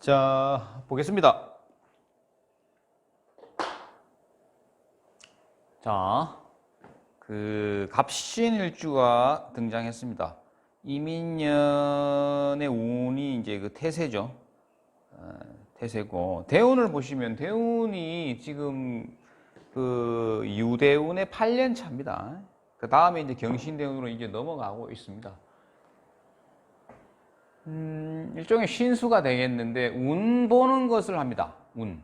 자, 보겠습니다. 자, 갑신일주가 등장했습니다. 이민년의 운이 이제 태세죠. 태세고, 대운을 보시면 대운이 지금 유대운의 8년 차입니다. 그 다음에 이제 경신대운으로 이제 넘어가고 있습니다. 일종의 신수가 되겠는데, 운 보는 것을 합니다. 운.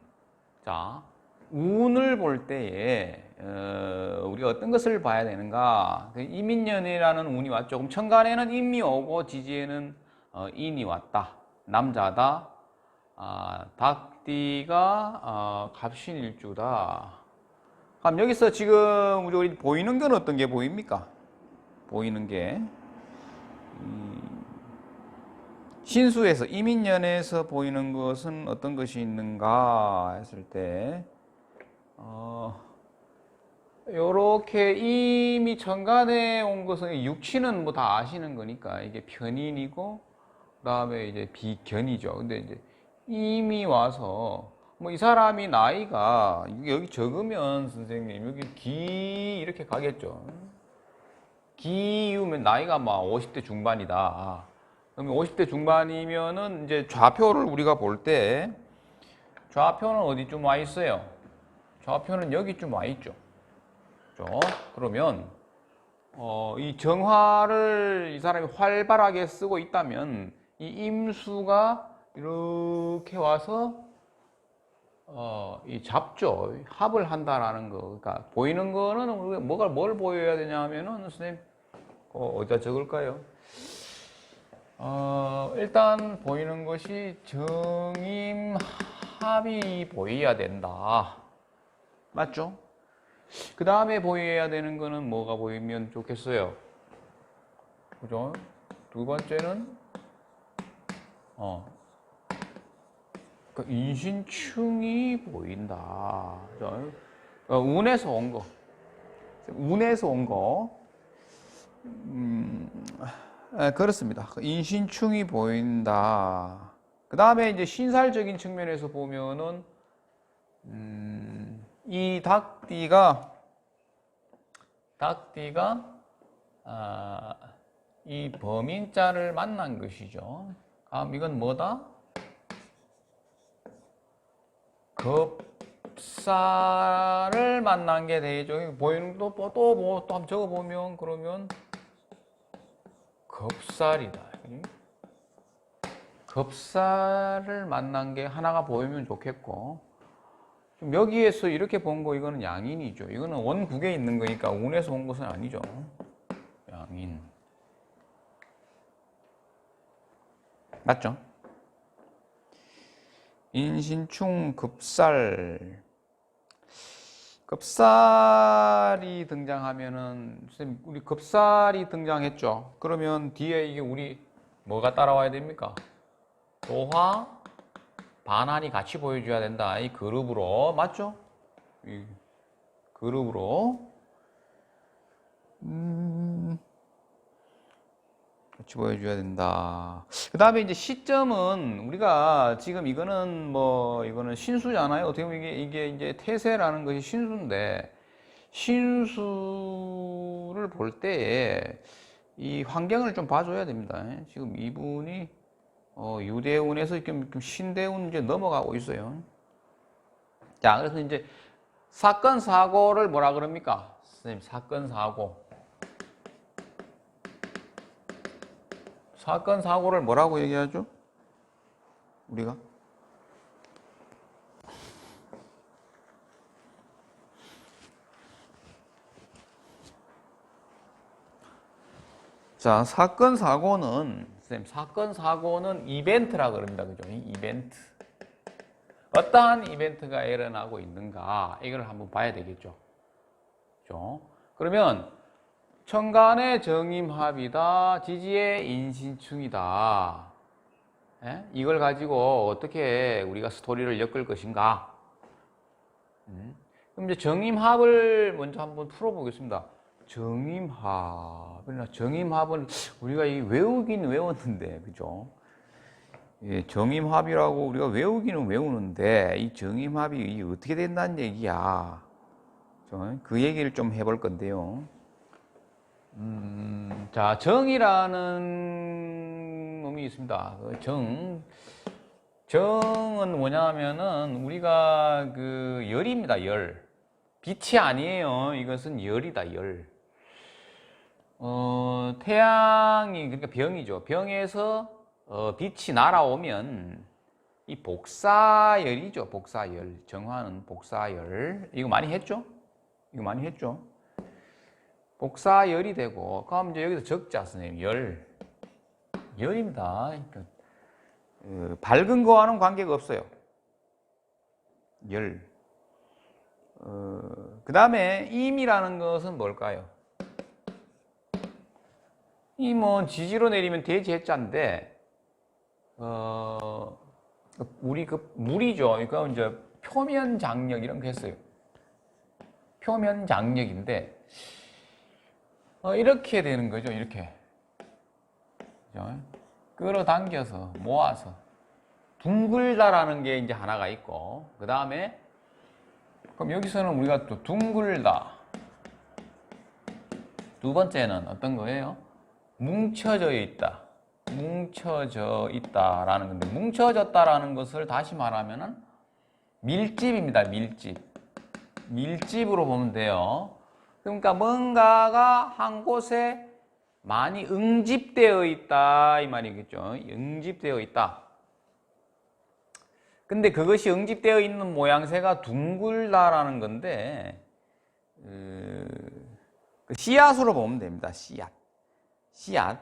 자, 운을 볼 때에, 우리가 어떤 것을 봐야 되는가? 이민년이라는 운이 왔죠. 그럼 천간에는 임이 오고, 지지에는 인이 왔다. 남자다. 닭띠가 갑신일주다. 그럼 여기서 지금 우리 보이는 건 어떤 게 보입니까? 보이는 게. 신수에서 이민년에서 보이는 것은 어떤 것이 있는가 했을 때 요렇게 이미 천간에 온 것은 육신은 뭐 다 아시는 거니까 이게 편인이고 그다음에 이제 비견이죠. 근데 이제 이미 와서 뭐 이 사람이 나이가 여기 적으면 선생님 여기 기 이렇게 가겠죠. 기우면 나이가 막 50대 중반이다. 그럼 50대 중반이면은 이제 좌표를 우리가 볼 때 좌표는 어디쯤 와 있어요? 좌표는 여기쯤 와 있죠. 그렇죠? 그러면 이 정화를 이 사람이 활발하게 쓰고 있다면 이 임수가 이렇게 와서 이 잡죠. 합을 한다라는 거. 그러니까 보이는 거는 우리가 뭘 보여야 되냐면은 선생님 어디다 적을까요? 일단 보이는 것이 정임합이 보여야 된다. 맞죠? 그 다음에 보여야 되는 거는 뭐가 보이면 좋겠어요? 그죠? 두 번째는 인신충이 보인다. 그죠? 운에서 온 거. 운에서 온 거. 그렇습니다. 인신충이 보인다. 그 다음에 이제 신살적인 측면에서 보면은, 이 닭띠가, 이 범인자를 만난 것이죠. 이건 뭐다? 겁사를 만난 게 되죠. 보이는 또 한번 적어보면, 그러면, 겁살이다. 겁살을 만난 게 하나가 보이면 좋겠고, 좀 여기에서 이렇게 본 거, 이거는 양인이죠. 이거는 원국에 있는 거니까 운에서 온 것은 아니죠. 양인. 맞죠? 인신충 급살. 급살이 등장하면은, 선생님, 우리 급살이 등장했죠. 그러면 뒤에 이게 우리 뭐가 따라와야 됩니까? 도화, 반환이 같이 보여줘야 된다. 이 그룹으로. 맞죠? 이 그룹으로. 같이 보여줘야 된다. 그 다음에 이제 시점은 우리가 지금 이거는 신수잖아요. 어떻게 보면 이게 이제 태세라는 것이 신수인데, 신수를 볼 때에 이 환경을 좀 봐줘야 됩니다. 지금 이분이 유대운에서 좀 신대운 이제 넘어가고 있어요. 자, 그래서 이제 사건 사고를 뭐라 그럽니까? 선생님, 사건 사고. 사건 사고를 뭐라고 얘기하죠? 우리가? 자, 사건 사고는 선생님, 사건 사고는 이벤트라 그럽니다. 그죠? 이벤트. 어떠한 이벤트가 일어나고 있는가, 이걸 한번 봐야 되겠죠. 그죠? 그러면 천간의 정임합이다. 지지의 인신충이다. 예? 이걸 가지고 어떻게 우리가 스토리를 엮을 것인가? 그럼 이제 정임합을 먼저 한번 풀어보겠습니다. 정임합은 우리가 외우긴 외웠는데, 그죠? 예, 정임합이라고 우리가 외우기는 외우는데 이 정임합이 어떻게 된다는 얘기야. 그 얘기를 좀 해볼 건데요. 자, 정이라는 놈이 있습니다. 정은 뭐냐면은 우리가 그 열입니다. 열. 빛이 아니에요. 이것은 열이다. 열. 태양이 그러니까 병이죠. 병에서 빛이 날아오면 이 복사열이죠. 복사열. 정화는 복사열. 이거 많이 했죠? 이거 많이 했죠? 복사열이 되고, 그럼 이제 여기서 적자, 선생님. 열. 열입니다. 그러니까, 밝은 거와는 관계가 없어요. 열. 그 다음에 임이라는 것은 뭘까요? 임은 지지로 내리면 대지해자인데, 우리 그 물이죠. 그러니까 이제 표면 장력 이런 거 했어요. 표면 장력인데, 이렇게 되는 거죠. 이렇게. 그죠? 끌어당겨서 모아서 둥글다라는 게 이제 하나가 있고, 그 다음에 그럼 여기서는 우리가 또 둥글다. 두 번째는 어떤 거예요? 뭉쳐져 있다. 뭉쳐져 있다라는 건데, 뭉쳐졌다라는 것을 다시 말하면은 밀집입니다. 밀집. 밀집으로 보면 돼요. 그러니까 뭔가가 한 곳에 많이 응집되어 있다 이 말이겠죠. 응집되어 있다. 근데 그것이 응집되어 있는 모양새가 둥글다라는 건데 그 씨앗으로 보면 됩니다. 씨앗. 씨앗.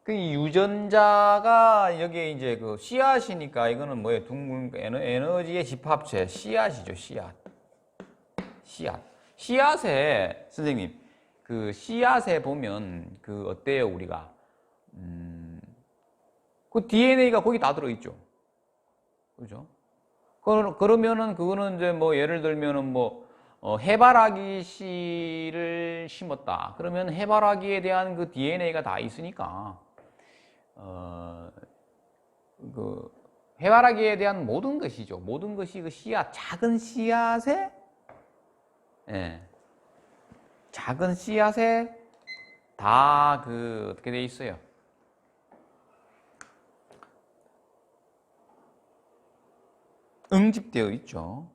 그 유전자가 여기에 이제 그 씨앗이니까 이거는 뭐예요? 둥근 에너지의 집합체 씨앗이죠. 씨앗. 씨앗. 씨앗에 선생님 그 씨앗에 보면 그 어때요 우리가 그 DNA가 거기 다 들어있죠. 그죠? 그러면은 그거는 이제 뭐 예를 들면은 뭐 해바라기 씨를 심었다. 그러면 해바라기에 대한 그 DNA가 다 있으니까 그 해바라기에 대한 모든 것이죠. 모든 것이 그 씨앗, 작은 씨앗에 예. 작은 씨앗에 다 그 어떻게 돼 있어요? 응집되어 있죠.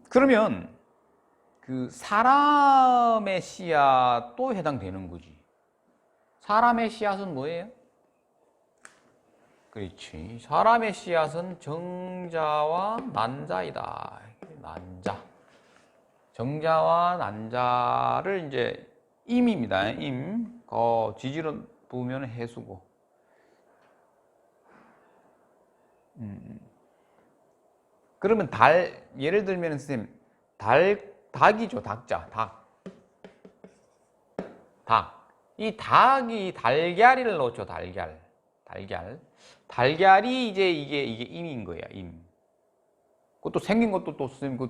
그러면 그 사람의 씨앗도 해당되는 거지. 사람의 씨앗은 뭐예요? 그렇지. 사람의 씨앗은 정자와 난자이다. 난자. 정자와 난자를 이제 임입니다. 임. 지지로 보면 해수고. 그러면 예를 들면 선생님, 닭이죠. 닭자. 닭. 이 닭이 달걀이를 넣죠. 달걀. 달걀이 이제 이게 임인 거야. 임. 그것도 생긴 것도 또 선생님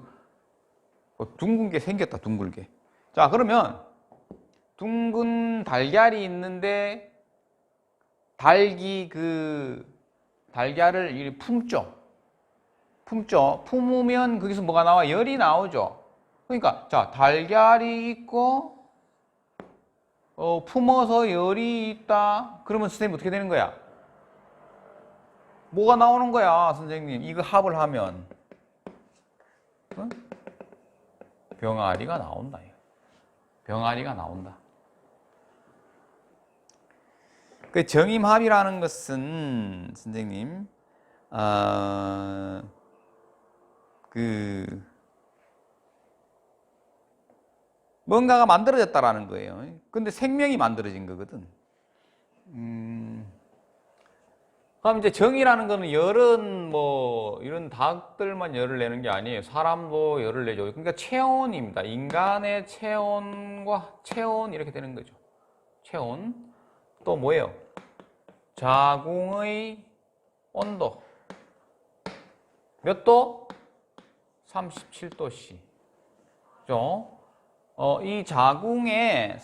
둥근 게 생겼다. 둥글게. 자, 그러면 둥근 달걀이 있는데 닭이 그 달걀을 품죠. 품으면 거기서 뭐가 나와? 열이 나오죠. 그러니까 자, 달걀이 있고 품어서 열이 있다. 그러면 선생님 어떻게 되는 거야? 뭐가 나오는 거야, 선생님? 이거 합을 하면 응? 병아리가 나온다. 병아리가 나온다. 그 정임합이라는 것은 선생님 그 뭔가가 만들어졌다라는 거예요. 근데 생명이 만들어진 거거든. 그럼 이제 정이라는 거는 열은 뭐 이런 닭들만 열을 내는 게 아니에요. 사람도 열을 내죠. 그러니까 체온입니다. 인간의 체온과 체온 이렇게 되는 거죠. 체온. 또 뭐예요? 자궁의 온도. 몇 도? 37도씨. 그죠? 이 자궁에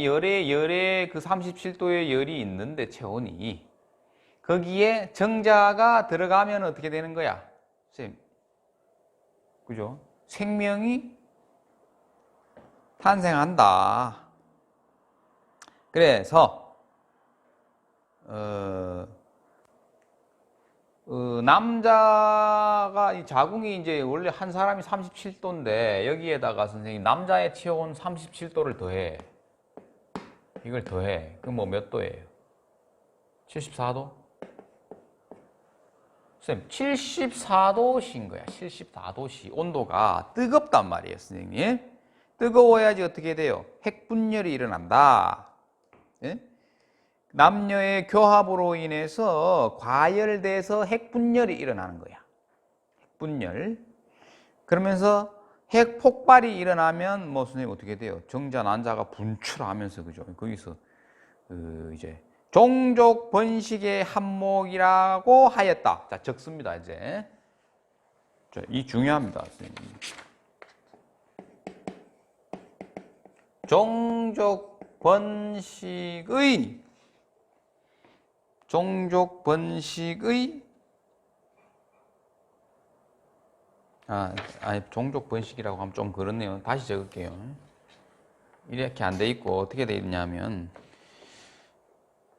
열에 그 37도의 열이 있는데 체온이 거기에 정자가 들어가면 어떻게 되는 거야? 선생님, 그죠? 생명이 탄생한다. 그래서 남자가 이 자궁이 이제 원래 한 사람이 37도인데 여기에다가 선생님 남자의 체온 37도를 더해. 이걸 더해. 그럼 뭐 몇 도예요? 74도? 선생님 74도신 거야. 74도씨. 온도가 뜨겁단 말이에요, 선생님. 뜨거워야지 어떻게 돼요? 핵분열이 일어난다. 예? 남녀의 교합으로 인해서 과열돼서 핵분열이 일어나는 거야. 핵분열. 그러면서 핵폭발이 일어나면 뭐 선생님 어떻게 돼요? 정자 난자가 분출하면서 그죠? 거기서 이제 종족 번식의 한몫이라고 하였다. 자, 적습니다, 이제. 자, 이 중요합니다, 선생님. 종족 번식의 종족 번식이라고 하면 좀 그렇네요. 다시 적을게요. 이렇게 안 돼 있고 어떻게 돼 있냐면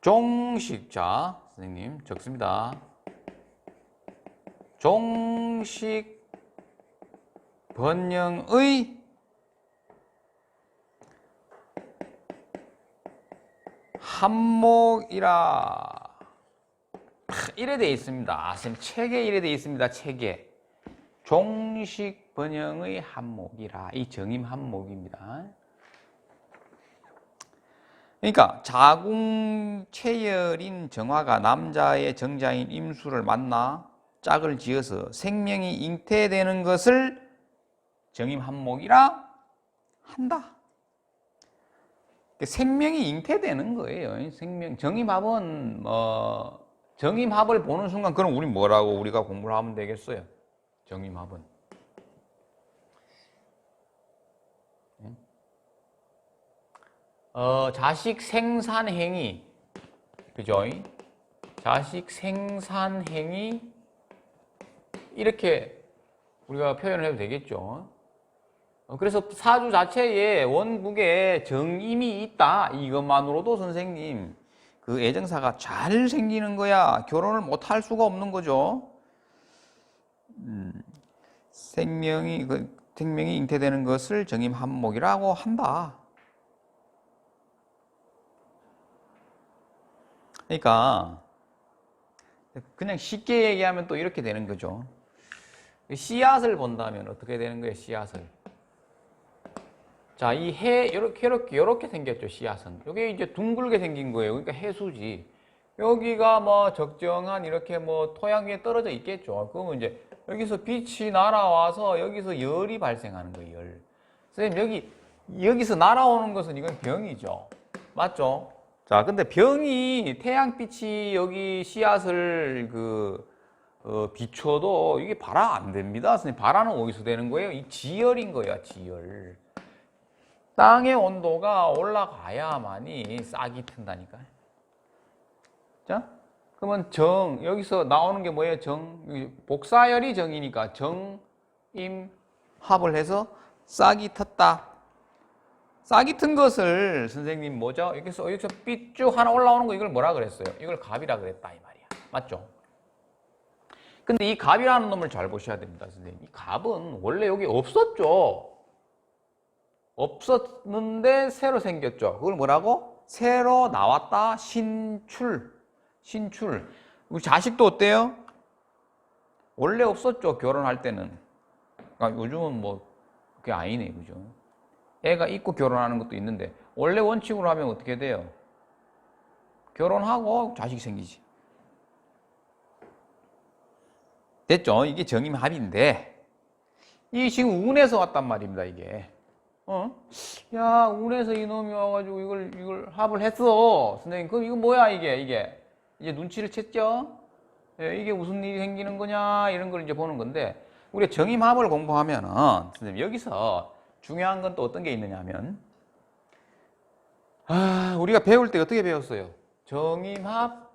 종식자 선생님 적습니다. 종식 번영의 한몫이라 이래 돼 있습니다. 선생님 책에 이래 돼 있습니다. 책에 종식 번영의 한몫이라 이 정임 한몫입니다. 그러니까 자궁 체열인 정화가 남자의 정자인 임수를 만나 짝을 지어서 생명이 잉태되는 것을 정임 한몫이라 한다. 생명이 잉태되는 거예요. 정임합은 정임합을 보는 순간 그럼 우리 뭐라고 우리가 공부를 하면 되겠어요? 정임합은 자식 생산 행위, 그죠? 자식 생산 행위 이렇게 우리가 표현을 해도 되겠죠. 그래서 사주 자체에 원국에 정임이 있다. 이것만으로도 선생님 그 애정사가 잘 생기는 거야. 결혼을 못 할 수가 없는 거죠. 생명이 잉태되는 것을 정임 한몫이라고 한다. 그러니까 그냥 쉽게 얘기하면 또 이렇게 되는 거죠. 씨앗을 본다면 어떻게 되는 거예요? 씨앗을. 자, 이 이렇게 생겼죠, 씨앗은. 이게 이제 둥글게 생긴 거예요. 그러니까 해수지. 여기가 뭐 적정한 이렇게 뭐 토양 위에 떨어져 있겠죠. 그러면 이제 여기서 빛이 날아와서 여기서 열이 발생하는 거예요, 열. 선생님, 여기서 날아오는 것은 이건 병이죠. 맞죠? 자, 근데 병이 태양빛이 여기 씨앗을 비춰도 이게 발화 안 됩니다. 선생님, 발화는 어디서 되는 거예요? 이 지열인 거야, 지열. 땅의 온도가 올라가야만이 싹이 튼다니까요. 자, 그러면 여기서 나오는 게 뭐예요? 복사열이 정이니까 정임합을 해서 싹이 텄다. 싹이 튼 것을 선생님 뭐죠? 여기서 빛 쭉 하나 올라오는 거 이걸 뭐라 그랬어요? 이걸 갑이라 그랬다 이 말이야. 맞죠? 근데 이 갑이라는 놈을 잘 보셔야 됩니다, 선생님. 이 갑은 원래 여기 없었죠. 없었는데 새로 생겼죠. 그걸 뭐라고? 새로 나왔다. 신출. 우리 자식도 어때요? 원래 없었죠. 결혼할 때는. 그러니까 요즘은 뭐 그게 아니네, 그죠? 애가 있고 결혼하는 것도 있는데 원래 원칙으로 하면 어떻게 돼요? 결혼하고 자식 생기지. 됐죠? 이게 정임합인데 이 지금 운에서 왔단 말입니다, 이게. 야, 운에서 이놈이 와가지고 이걸 합을 했어. 선생님, 그럼 이거 뭐야, 이게? 이제 눈치를 챘죠? 예, 이게 무슨 일이 생기는 거냐, 이런 걸 이제 보는 건데, 우리가 정임합을 공부하면은, 선생님, 여기서 중요한 건 또 어떤 게 있느냐 하면 우리가 배울 때 어떻게 배웠어요? 정임합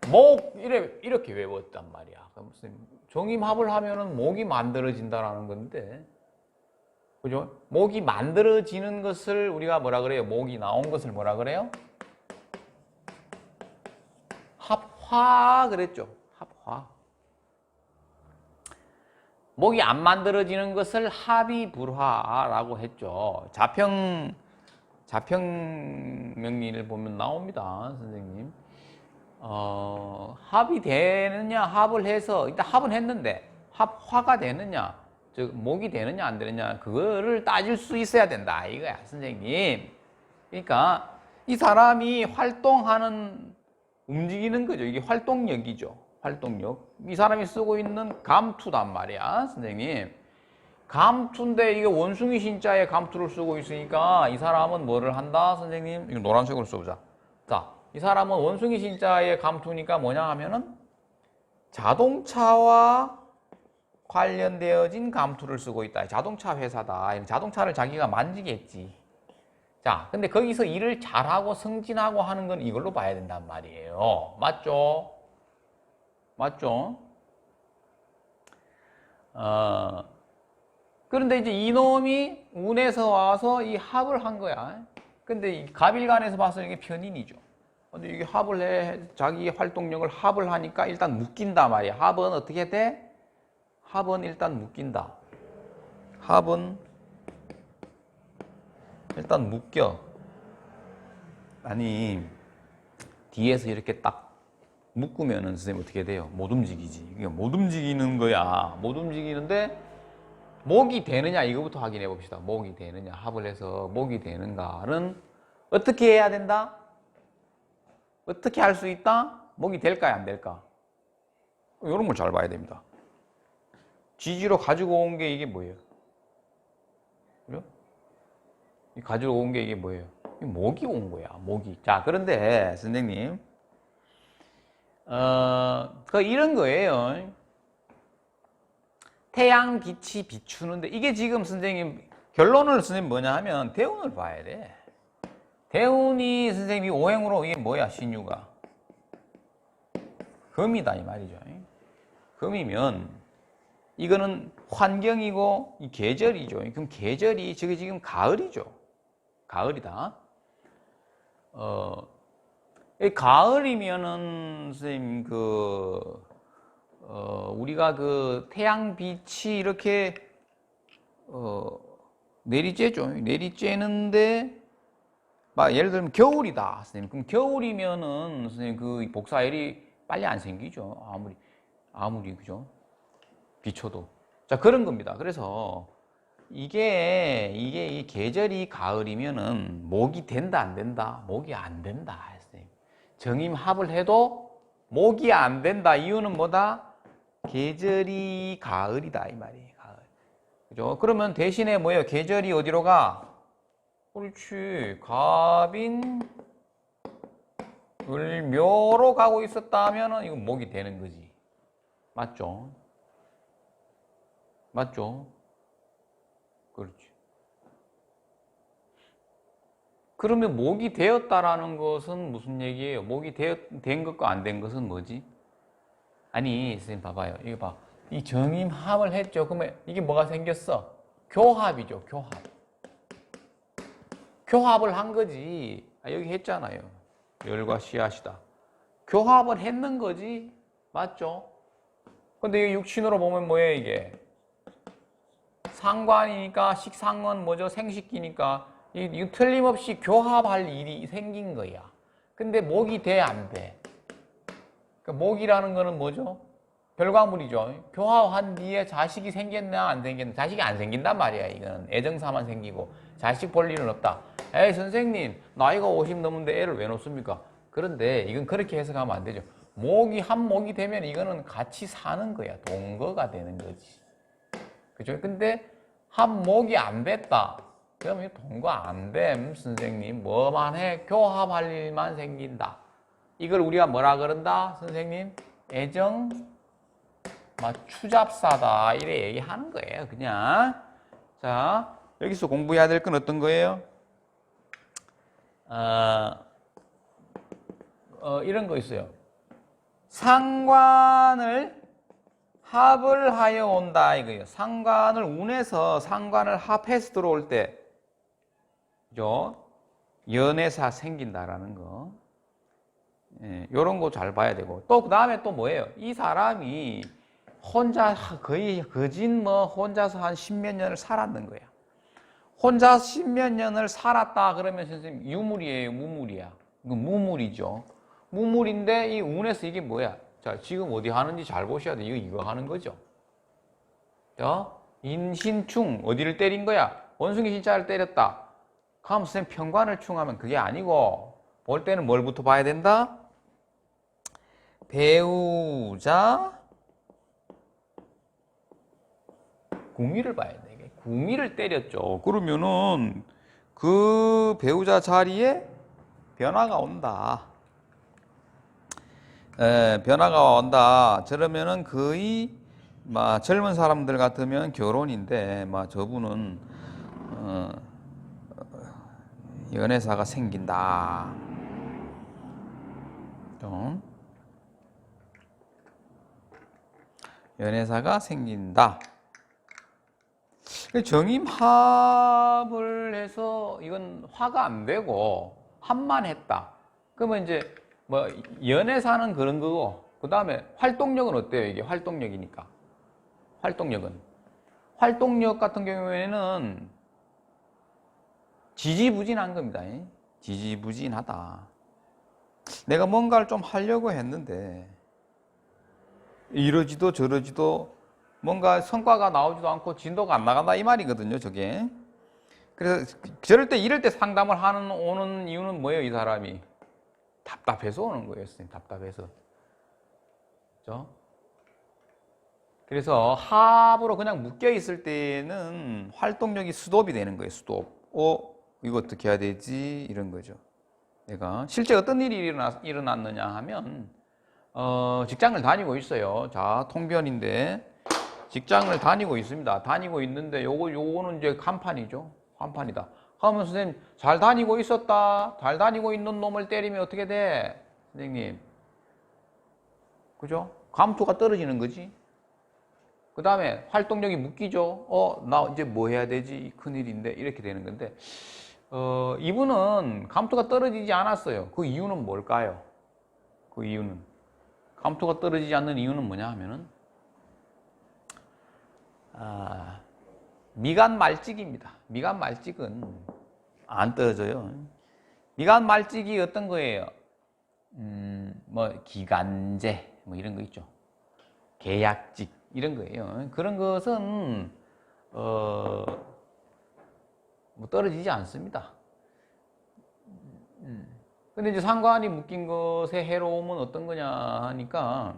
목 이렇게 외웠단 말이야. 정임합을 하면은 목이 만들어진다라는 건데, 그죠? 목이 만들어지는 것을 우리가 뭐라 그래요? 목이 나온 것을 뭐라 그래요? 합화 그랬죠. 합화. 목이 안 만들어지는 것을 합이불화라고 했죠. 자평 명리를 보면 나옵니다, 선생님. 합이 되느냐, 합을 해서 일단 합은 했는데 합화가 되느냐, 즉 목이 되느냐 안 되느냐 그거를 따질 수 있어야 된다 이거야, 선생님. 그러니까 이 사람이 활동하는 움직이는 거죠. 이게 활동력이죠. 활동력. 이 사람이 쓰고 있는 감투단 말이야, 선생님. 감투인데 이게 원숭이 신자의 감투를 쓰고 있으니까 이 사람은 뭐를 한다, 선생님? 이거 노란색으로 써보자. 자, 이 사람은 원숭이 신자의 감투니까 뭐냐 하면은 자동차와 관련되어진 감투를 쓰고 있다. 자동차 회사다. 자동차를 자기가 만지겠지. 자, 근데 거기서 일을 잘하고 승진하고 하는 건 이걸로 봐야 된단 말이에요. 맞죠? 맞죠? 그런데 이제 이놈이 운에서 와서 이 합을 한 거야. 근데 이 갑일간에서 봐서 이게 편인이죠. 근데 이게 합을 해, 자기 활동력을 합을 하니까 일단 묶인다 말이야. 합은 어떻게 돼? 합은 일단 묶인다. 합은 일단 묶여. 아니, 뒤에서 이렇게 딱 묶으면은 선생님 어떻게 돼요? 못 움직이지. 그러니까 못 움직이는 거야. 못 움직이는데 목이 되느냐 이거부터 확인해 봅시다. 목이 되느냐, 합을 해서 목이 되는가는 어떻게 해야 된다? 어떻게 할 수 있다? 목이 될까요, 안 될까? 이런 걸 잘 봐야 됩니다. 지지로 가지고 온 게 이게 뭐예요? 그죠? 가지고 온 게 이게 뭐예요? 목이 온 거야, 목이. 자, 그런데 선생님, 이런 거예요. 태양 빛이 비추는데 이게 지금 선생님 결론을 선생님 뭐냐 하면 대운을 봐야 돼. 대운이 선생님이 오행으로 이게 뭐야, 신유가 금이다 이 말이죠. 금이면 이거는 환경이고 이 계절이죠. 그럼 계절이 저게 지금 가을이죠. 가을이다. 가을이면은 선생님 우리가 그 태양빛이 이렇게 내리쬐죠. 내리쬐는데 막 예를 들면 겨울이다, 선생님. 그럼 겨울이면은 선생님 그 복사일이 빨리 안 생기죠. 아무리 그죠? 비춰도. 자, 그런 겁니다. 그래서 이게 이 계절이 가을이면은 목이 된다 안 된다? 목이 안 된다, 선생님. 정임합을 해도 목이 안 된다. 이유는 뭐다? 계절이 가을이다 이 말이에요. 가을. 그죠? 그러면 대신에 뭐예요? 계절이 어디로 가? 그렇지. 갑인 을묘로 가고 있었다면은 이건 목이 되는 거지. 맞죠? 맞죠? 그렇지. 그러면 목이 되었다라는 것은 무슨 얘기예요? 목이 된 것과 안 된 것은 뭐지? 아니, 선생님 봐봐요. 이거 봐. 이 정임합을 했죠. 그러면 이게 뭐가 생겼어? 교합이죠. 교합. 교합을 한 거지. 여기 했잖아요. 열과 씨앗이다. 교합을 했는 거지. 맞죠? 근데 이게 육신으로 보면 뭐예요, 이게? 상관이니까 식상은 뭐죠? 생식기니까 이거 틀림없이 교합할 일이 생긴 거야. 근데 목이 돼, 안 돼? 그러니까 목이라는 거는 뭐죠? 결과물이죠. 교합한 뒤에 자식이 생겼나 안 생겼나? 자식이 안 생긴단 말이야. 이거는 애정사만 생기고 자식 볼 일은 없다. 에이 선생님, 나이가 50 넘은데 애를 왜 놓습니까? 그런데 이건 그렇게 해석하면 안 되죠. 목이 한 목이 되면 이거는 같이 사는 거야. 동거가 되는 거지. 그죠? 근데 한 목이 안 됐다. 그러면 동거 안 됨, 선생님. 뭐만 해? 교합할 일만 생긴다. 이걸 우리가 뭐라 그런다, 선생님? 애정 추잡사다 이래 얘기하는 거예요. 그냥. 자, 여기서 공부해야 될 건 어떤 거예요? 이런 거 있어요. 상관을 합을 하여 온다 이거예요. 상관을 운해서 상관을 합해서 들어올 때, 그죠? 연애사 생긴다라는 거. 예, 요런 거 잘 봐야 되고. 또 그 다음에 또 뭐예요? 이 사람이 혼자 거의 거진 혼자서 한 십몇 년을 살았는 거야. 혼자 십몇 년을 살았다 그러면 선생님 유물이에요, 무물이야? 이거 무물이죠. 무물인데 이 운에서 이게 뭐야? 자, 지금 어디 하는지 잘 보셔야 돼. 이거 하는 거죠. 자, 인신충 어디를 때린 거야? 원숭이 신자를 때렸다. 그럼 선생님 편관을 충하면 그게 아니고 볼 때는 뭘부터 봐야 된다? 배우자 궁위를 봐야 돼. 궁위를 때렸죠. 그러면은 그 배우자 자리에 변화가 온다. 변화가 온다. 저러면은 거의 젊은 사람들 같으면 결혼인데 저분은 연애사가 생긴다. 연애사가 생긴다. 정임합을 해서 이건 화가 안 되고 합만 했다. 그러면 이제 연애사는 그런 거고, 그 다음에 활동력은 어때요? 이게 활동력이니까. 활동력 같은 경우에는 지지부진한 겁니다. 지지부진하다. 내가 뭔가를 좀 하려고 했는데 이러지도 저러지도 뭔가 성과가 나오지도 않고 진도가 안 나간다 이 말이거든요, 저게. 그래서 저럴 때 이럴 때 상담을 오는 이유는 뭐예요, 이 사람이? 답답해서 오는 거예요, 선생님. 답답해서. 그렇죠? 그래서 합으로 그냥 묶여 있을 때는 활동력이 스톱이 되는 거예요, 스톱. 이거 어떻게 해야 되지? 이런 거죠. 내가 실제 어떤 일이 일어났느냐 하면 직장을 다니고 있어요. 자, 통변인데 직장을 다니고 있습니다. 다니고 있는데 요거는 이제 간판이죠. 간판이다. 그러면 선생님 잘 다니고 있었다. 잘 다니고 있는 놈을 때리면 어떻게 돼? 선생님. 그죠? 감투가 떨어지는 거지. 그 다음에 활동력이 묶이죠. 나 이제 뭐 해야 되지? 큰일인데. 이렇게 되는 건데 이분은 감투가 떨어지지 않았어요. 그 이유는 뭘까요? 그 이유는 감투가 떨어지지 않는 이유는 뭐냐 하면은 미간 말찍입니다. 미간 말찍은 안 떨어져요. 미간 말찍이 어떤 거예요? 기간제 이런 거 있죠. 계약직 이런 거예요. 그런 것은 떨어지지 않습니다. 근데 이제 상관이 묶인 것의 해로움은 어떤 거냐 하니까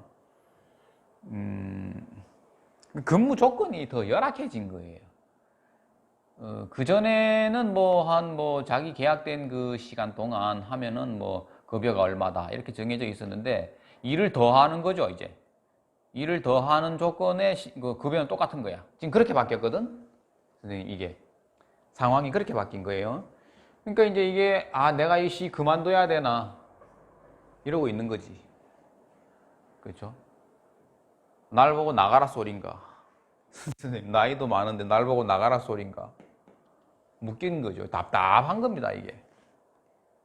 근무 조건이 더 열악해진 거예요. 그전에는 자기 계약된 그 시간 동안 하면은 급여가 얼마다 이렇게 정해져 있었는데 일을 더 하는 거죠, 이제. 일을 더 하는 조건에 그 급여는 똑같은 거야. 지금 그렇게 바뀌었거든? 선생님, 이게. 상황이 그렇게 바뀐 거예요. 그러니까 이제 이게, 내가 이 시 그만둬야 되나? 이러고 있는 거지. 그렇죠? 날 보고 나가라 소린가? 선생님, 나이도 많은데 날 보고 나가라 소린가? 묶인 거죠. 답답한 겁니다, 이게.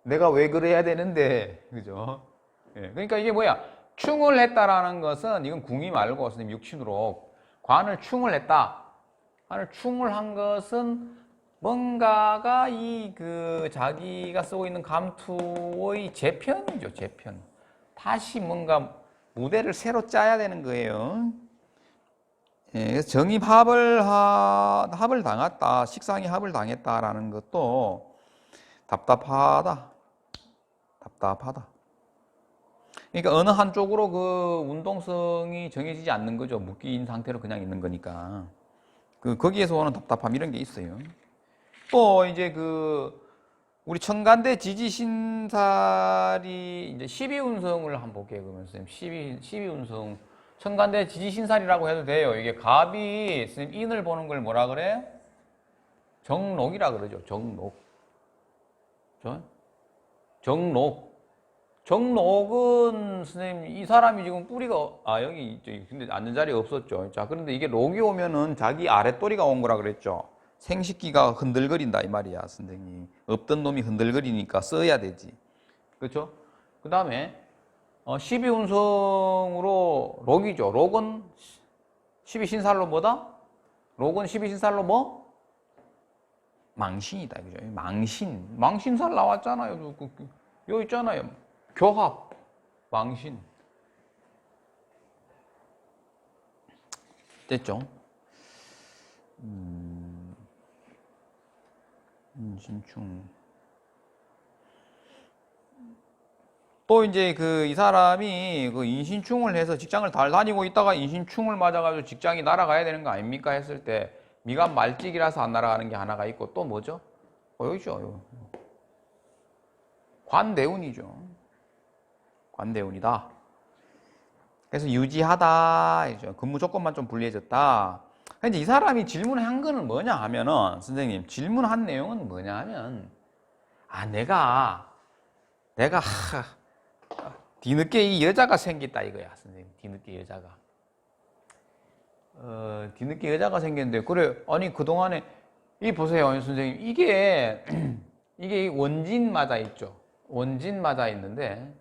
내가 왜 그래야 되는데, 그죠? 예, 그러니까 이게 뭐야? 충을 했다라는 것은, 이건 궁이 말고, 선생님, 육친으로 관을 충을 했다. 관을 충을 한 것은 뭔가가 자기가 쓰고 있는 감투의 재편이죠, 재편. 다시 뭔가 무대를 새로 짜야 되는 거예요. 예, 정입합을 당했다, 식상이 합을 당했다라는 것도 답답하다. 그러니까 어느 한쪽으로 그 운동성이 정해지지 않는 거죠. 묶인 상태로 그냥 있는 거니까. 거기에서 오는 답답함 이런 게 있어요. 또 이제 우리 청간대 지지신살이 이제 12운성을 한번 볼게요. 그러면 선생님 12운성 천간대 지지신살이라고 해도 돼요. 이게 갑이 선생님 인을 보는 걸 뭐라 그래? 정록이라 그러죠. 정록. 정록. 정록은 선생님 이 사람이 지금 뿌리가 여기 있죠. 근데 앉는 자리에 없었죠. 자, 그런데 이게 록이 오면은 자기 아랫도리가 온 거라 그랬죠. 생식기가 흔들거린다 이 말이야, 선생님. 없던 놈이 흔들거리니까 써야 되지. 그렇죠? 그 다음에 12운성으로 록이죠. 록은 12신살로 뭐다? 록은 12신살로 뭐? 망신이다. 그죠? 망신. 망신살 나왔잖아요. 여기 있잖아요. 교합. 망신. 됐죠? 인신충. 또 이제 이 사람이 인신충을 해서 직장을 잘 다니고 있다가 인신충을 맞아가지고 직장이 날아가야 되는 거 아닙니까? 했을 때 미간 말찍이라서 안 날아가는 게 하나가 있고 또 뭐죠? 여기 있죠. 관대운이죠. 관대운이다. 그래서 유지하다. 근무 조건만 좀 불리해졌다. 이제 이 사람이 질문한 거는 뭐냐 하면은 선생님 질문한 내용은 뭐냐 하면 내가 뒤늦게 이 여자가 생겼다 이거야, 선생님. 뒤늦게 여자가. 뒤늦게 여자가 생겼는데, 그래, 아니, 그동안에, 보세요, 선생님. 이게 원진 맞아 있죠. 원진 맞아 있는데,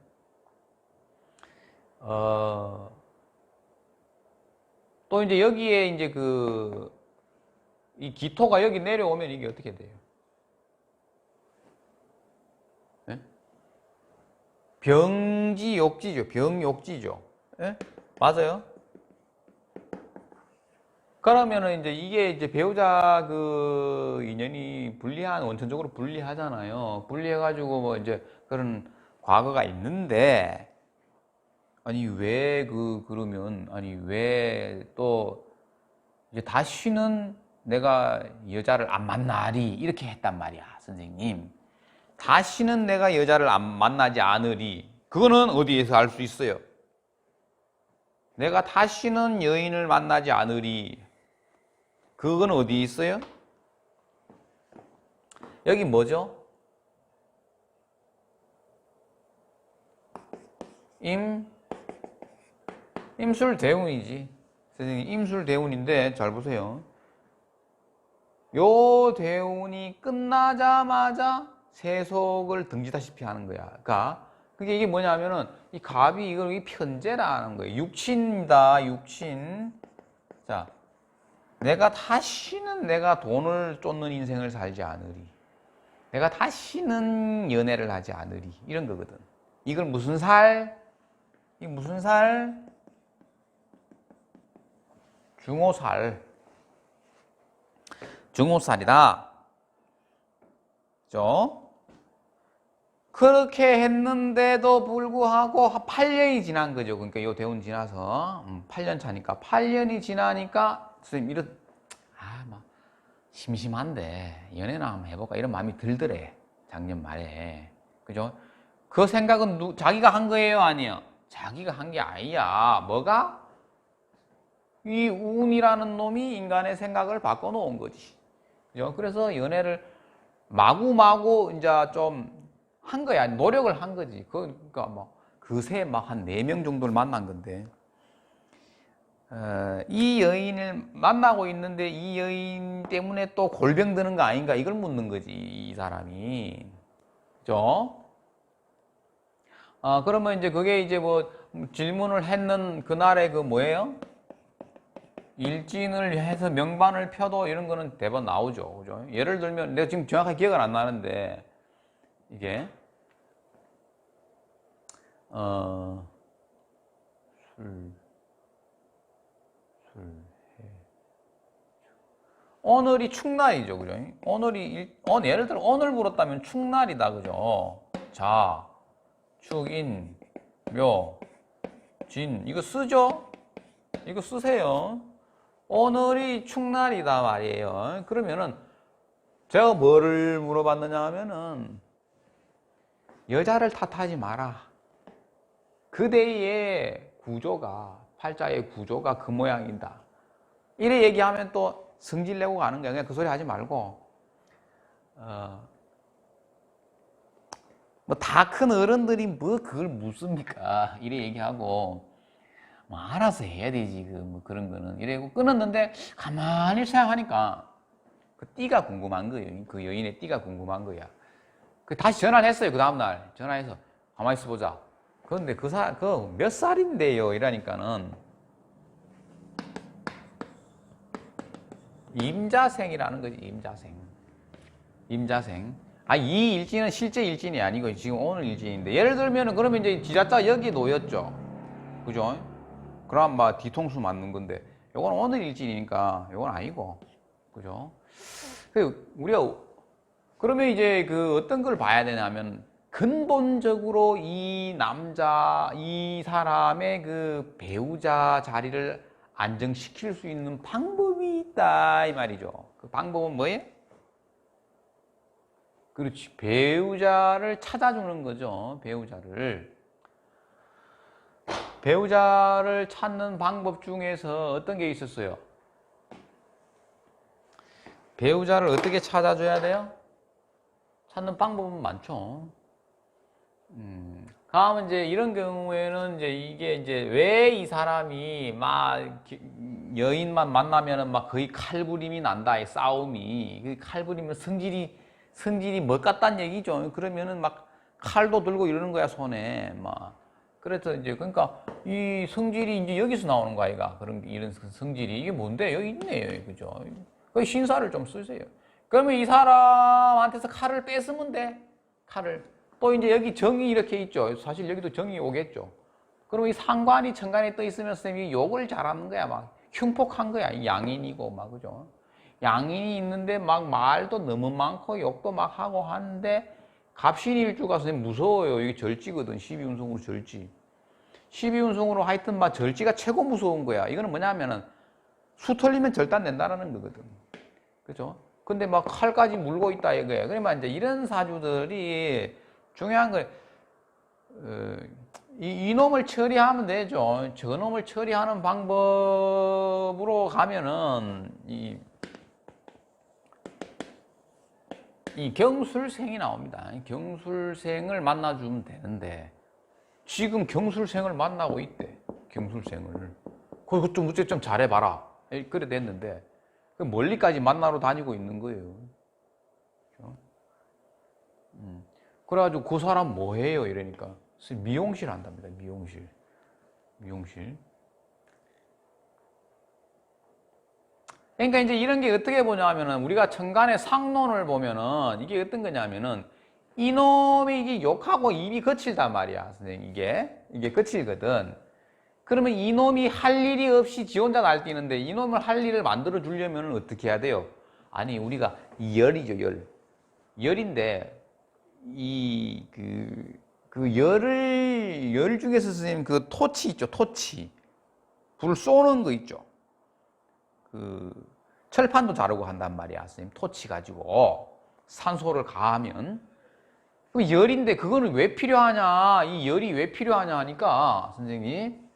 또 이제 여기에 이제 이 기토가 여기 내려오면 이게 어떻게 돼요? 병지욕지죠. 병욕지죠. 예? 맞아요? 그러면은 이게 이제 배우자 인연이 원천적으로 불리하잖아요. 불리해가지고 뭐 이제 그런 과거가 있는데, 왜 또 이제 다시는 내가 여자를 안 만나리 이렇게 했단 말이야, 선생님. 다시는 내가 여자를 안 만나지 않으리. 그거는 어디에서 알 수 있어요? 내가 다시는 여인을 만나지 않으리. 그건 어디에 있어요? 여기 뭐죠? 임술대운이지. 선생님, 임술대운인데 잘 보세요. 요 대운이 끝나자마자 세속을 등지다시피 하는 거야. 그러니까 이게 뭐냐면은 이 갑이 이 편재라는 거예요. 육친입니다. 육친. 자, 다시는 내가 돈을 쫓는 인생을 살지 않으리. 내가 다시는 연애를 하지 않으리. 이런 거거든. 이걸 무슨 살? 이 무슨 살? 중호살. 중호살이다. 그죠? 그렇게 했는데도 불구하고 8년이 지난 거죠. 그러니까 요 대운 지나서 8년 차니까 8년이 지나니까 선생님 막 심심한데 연애나 한번 해볼까 이런 마음이 들더래. 작년 말에. 그죠? 그 생각은 자기가 한 거예요, 아니에요? 자기가 한 게 아니야. 뭐가? 이 운이라는 놈이 인간의 생각을 바꿔놓은 거지. 그죠? 그래서 연애를 마구마구 이제 좀 한 거야. 노력을 한 거지. 그러니까 뭐 그새 막 한 4명 정도를 만난 건데, 이 여인을 만나고 있는데 이 여인 때문에 또 골병 드는 거 아닌가 이걸 묻는 거지, 이 사람이. 그죠? 그러면 이제 그게 이제 뭐 질문을 했는 그날의 뭐예요? 일진을 해서 명반을 펴도 이런 거는 대번 나오죠. 그죠? 예를 들면 내가 지금 정확하게 기억은 안 나는데 이게 오늘이 축날이죠. 그죠? 예를 들어 오늘 불었다면 축날이다. 그죠? 자, 축인, 묘, 진 이거 쓰죠? 이거 쓰세요. 오늘이 축날이다 말이에요. 그러면은 제가 뭐를 물어봤느냐 하면은 여자를 탓하지 마라. 그대의 구조가 팔자의 구조가 그 모양이다. 이래 얘기하면 또 성질 내고 가는 거야. 그냥 그 소리 하지 말고 뭐 다 큰 어른들이 뭐 그걸 묻습니까? 이래 얘기하고 뭐 알아서 해야 되지 뭐 그런 거는 이래고 끊었는데 가만히 생각하니까 그 띠가 궁금한 거예요. 그 여인의 띠가 궁금한 거야. 그 다시 전화를 했어요. 그 다음날 전화해서 가만히 있어 보자. 그런데 그 몇 살인데요? 이러니까는 임자생이라는 거지. 임자생. 이 일진은 실제 일진이 아니고 지금 오늘 일진인데 예를 들면은 그러면 이제 지자자 여기 놓였죠. 그죠? 그럼 막 뒤통수 맞는 건데 요건 오늘 일진이니까 요건 아니고. 그죠? 우리가 그러면 이제 그 어떤 걸 봐야 되냐면 근본적으로 이 사람의 그 배우자 자리를 안정시킬 수 있는 방법이 있다 이 말이죠. 그 방법은 뭐예요? 그렇지. 배우자를 찾아주는 거죠. 배우자를 찾는 방법 중에서 어떤 게 있었어요? 배우자를 어떻게 찾아줘야 돼요? 찾는 방법은 많죠. 다음은 이제 이런 경우에는 이제 이게 이제 왜 이 사람이 막 여인만 만나면은 막 거의 칼부림이 난다, 이 싸움이. 그 칼부림은 성질이 뭐 같단 얘기죠. 그러면은 막 칼도 들고 이러는 거야, 손에. 막. 그래서 이제 그러니까 이 성질이 이제 여기서 나오는 거 아이가. 이런 성질이. 이게 뭔데? 여기 있네요. 그죠? 그 신사를 좀 쓰세요. 그러면 이 사람한테서 칼을 뺏으면 돼. 칼을. 또 이제 여기 정이 이렇게 있죠. 사실 여기도 정이 오겠죠. 그러면 이 상관이 천간에 떠 있으면 선생님이 욕을 잘하는 거야. 막 흉폭한 거야. 양인이고 막 그죠. 양인이 있는데 막 말도 너무 많고 욕도 막 하고 하는데 갑신일주가 선생님 무서워요. 이게 절지거든. 12운성으로 절지. 12운성으로 하여튼 막 절지가 최고 무서운 거야. 이거는 뭐냐면은 수 털리면 절단 낸다라는 거거든. 그죠? 근데 막 칼까지 물고 있다 이거예요. 그러면 이제 이런 사주들이 중요한 건 이놈을 처리하면 되죠. 저놈을 처리하는 방법으로 가면은 이 경술생이 나옵니다. 경술생을 만나주면 되는데 지금 경술생을 만나고 있대. 경술생을. 그거 좀 어째 좀 잘해봐라. 그래 됐는데 멀리까지 만나러 다니고 있는 거예요. 그렇죠? 그래가지고 그 사람 뭐 해요? 이러니까 미용실 한답니다. 미용실. 그러니까 이제 이런 게 어떻게 보냐면은 우리가 천간의 상론을 보면은 이게 어떤 거냐면은 이놈이 이게 욕하고 입이 거칠단 말이야, 선생님. 이게 거칠거든. 그러면 이놈이 할 일이 없이 지 혼자 날뛰는데 이놈을 할 일을 만들어 주려면 어떻게 해야 돼요? 아니, 우리가 열이죠, 열인데 열 중에서 선생님 그 토치 있죠, 토치. 불 쏘는 거 있죠. 그 철판도 자르고 한단 말이야, 선생님. 토치 가지고 산소를 가하면 그 열인데 그거는 왜 필요하냐? 이 열이 왜 필요하냐 하니까 선생님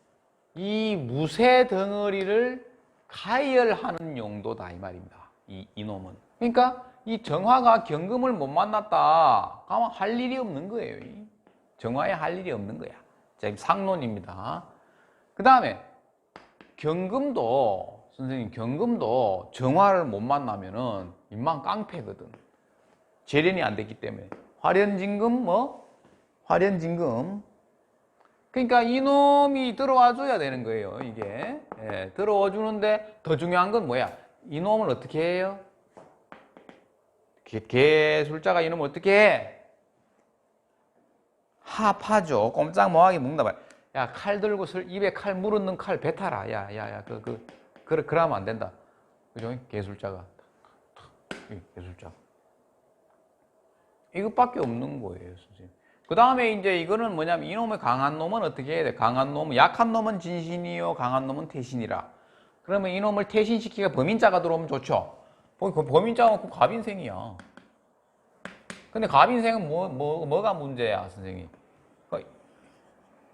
이 무쇠 덩어리를 가열하는 용도다 이 말입니다. 이놈은. 그러니까 이 정화가 경금을 못 만났다. 아마 할 일이 없는 거예요. 정화에 할 일이 없는 거야. 지금 상론입니다. 그 다음에 경금도 선생님 경금도 정화를 못 만나면은 인망 깡패거든. 재련이 안 됐기 때문에 화련진금 화련진금. 그러니까 이놈이 들어와 줘야 되는 거예요. 이게 들어와 주는데 더 중요한 건 뭐야? 이놈을 어떻게 해요? 개술자가 이놈을 어떻게 해? 합하죠. 꼼짝 못하게 먹는다 말이야. 야, 칼 들고 입에 칼 물었는 칼 뱉어라. 야, 그러면 안 된다. 그죠? 개술자가. 개술자. 이것밖에 없는 거예요, 선생님. 그 다음에 이제 이거는 뭐냐면 이놈의 강한 놈은 어떻게 해야 돼? 강한 놈은, 약한 놈은 진신이요, 강한 놈은 태신이라. 그러면 이놈을 태신시키가 범인자가 들어오면 좋죠. 범인자가 갑인생이야. 근데 갑인생은 뭐가 문제야, 선생님?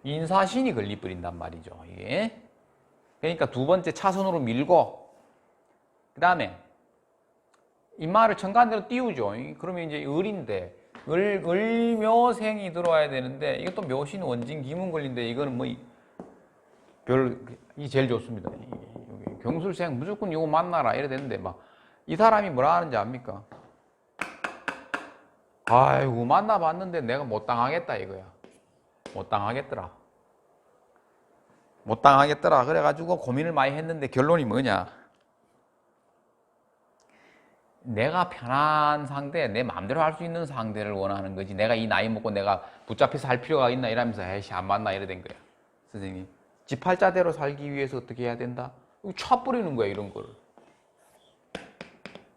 인사신이 걸리버린단 말이죠, 이게. 그러니까 두 번째 차선으로 밀고 그 다음에 인마를 천간대로 띄우죠. 그러면 이제 을인데 을묘생이 들어와야 되는데 이것도 묘신 원진 기문걸인데 이거는 뭐 이 제일 좋습니다. 경술생 무조건 이거 만나라 이래 되는데 막 이 사람이 뭐라 하는지 압니까? 아이고 만나봤는데 내가 못 당하겠다 이거야. 못 당하겠더라. 못 당하겠더라. 그래가지고 고민을 많이 했는데 결론이 뭐냐? 내가 편한 상대, 내 마음대로 할 수 있는 상대를 원하는 거지. 내가 이 나이 먹고 내가 붙잡혀서 할 필요가 있나 이러면서 에이씨 안 만나 이래 된 거야. 선생님. 지 팔자대로 살기 위해서 어떻게 해야 된다? 쳐버리는 거야 이런 거를.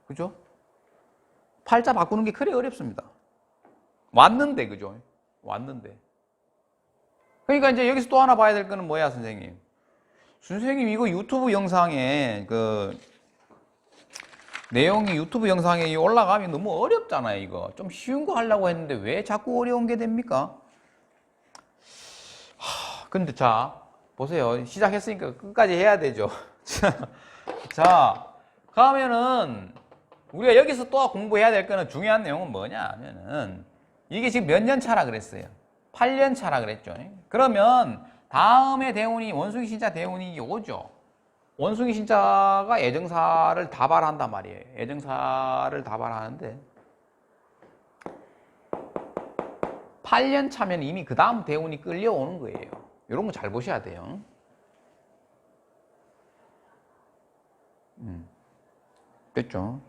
그죠? 팔자 바꾸는 게 그리 어렵습니다. 왔는데 그죠? 왔는데. 그러니까 이제 여기서 또 하나 봐야 될 거는 뭐야 선생님? 선생님 이거 유튜브 영상에 내용이 유튜브 영상에 올라가면 너무 어렵잖아요 이거. 좀 쉬운 거 하려고 했는데 왜 자꾸 어려운 게 됩니까? 근데 자 보세요. 시작했으니까 끝까지 해야 되죠. 자 그러면은 우리가 여기서 또 공부해야 될 거는 중요한 내용은 뭐냐 하면은 이게 지금 몇 년 차라 그랬어요? 8년 차라 그랬죠. 그러면 다음에 대운이 원숭이 신자 대운이 오죠. 원숭이 신자가 애정사를 다발한단 말이에요. 애정사를 다발하는데 8년 차면 이미 그 다음 대운이 끌려오는 거예요. 이런 거 잘 보셔야 돼요. 됐죠?